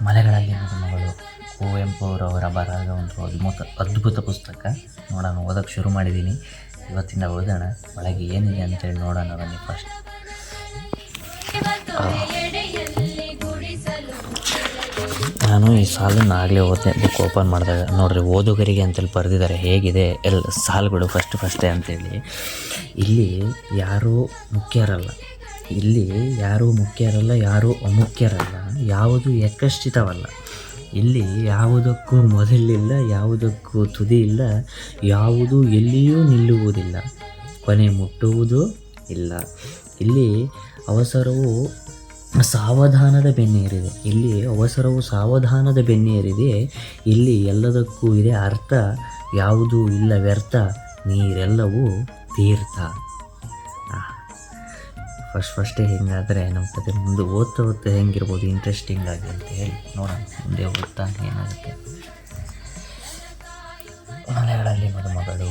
ಮಲೆಗಳಲ್ಲಿ ಮಗಳು ಕುವೆಂಪು ಅವರವರ ಬರಹದ ಒಂದು ಅದ್ಭುತ ಪುಸ್ತಕ. ನೋಡೋಣ, ಓದೋಕ್ಕೆ ಶುರು ಮಾಡಿದ್ದೀನಿ. ಇವತ್ತಿಂದ ಓದೋಣ. ಒಳಗೆ ಏನಿದೆ ಅಂತೇಳಿ ನೋಡೋಣ ಬನ್ನಿ. ಫಸ್ಟ್ ನಾನು ಈ ಸಾಲನ್ನು ಆಗಲೇ ಓದ್ತೆ, ಬುಕ್ ಓಪನ್ ಮಾಡಿದಾಗ ನೋಡಿರಿ, ಓದುಗರಿಗೆ ಅಂತೇಳಿ ಬರೆದಿದ್ದಾರೆ. ಹೇಗಿದೆ ಎಲ್ಲ ಸಾಲುಗಳು ಫಸ್ಟೇ ಅಂತೇಳಿ. ಇಲ್ಲಿ ಯಾರೂ ಮುಖ್ಯರಲ್ಲ, ಯಾರೂ ಅಮುಖ್ಯರಲ್ಲ, ಯಾವುದು ಏಕಶ್ಚಿತವಲ್ಲ. ಇಲ್ಲಿ ಯಾವುದಕ್ಕೂ ಮೊದಲಿಲ್ಲ, ಯಾವುದಕ್ಕೂ ತುದಿ ಇಲ್ಲ, ಯಾವುದು ಎಲ್ಲಿಯೂ ನಿಲ್ಲುವುದಿಲ್ಲ, ಕೊನೆ ಮುಟ್ಟುವುದೂ ಇಲ್ಲ. ಇಲ್ಲಿ ಅವಸರವು ಸಾವಧಾನದ ಬೆನ್ನೇರಿದೆ. ಇಲ್ಲಿ ಎಲ್ಲದಕ್ಕೂ ಇದೆ ಅರ್ಥ, ಯಾವುದೂ ಇಲ್ಲ ವ್ಯರ್ಥ, ನೀರೆಲ್ಲವೂ ತೀರ್ಥ. ಫಸ್ಟೇ ಹಿಂಗಾದರೆ ನಮ್ಮ ಕತೆ ಮುಂದೆ ಓದ್ತಾ ಹೆಂಗಿರ್ಬೋದು ಇಂಟ್ರೆಸ್ಟಿಂಗ್ ಆಗಿ ಅಂತ ಹೇಳಿ ನೋಡೋಣ. ಮುಂದೆ ಓದ್ತಾ ಏನಾಗುತ್ತೆ. ಮಲೆಗಳಲ್ಲಿ ಮದುಮಗಳು.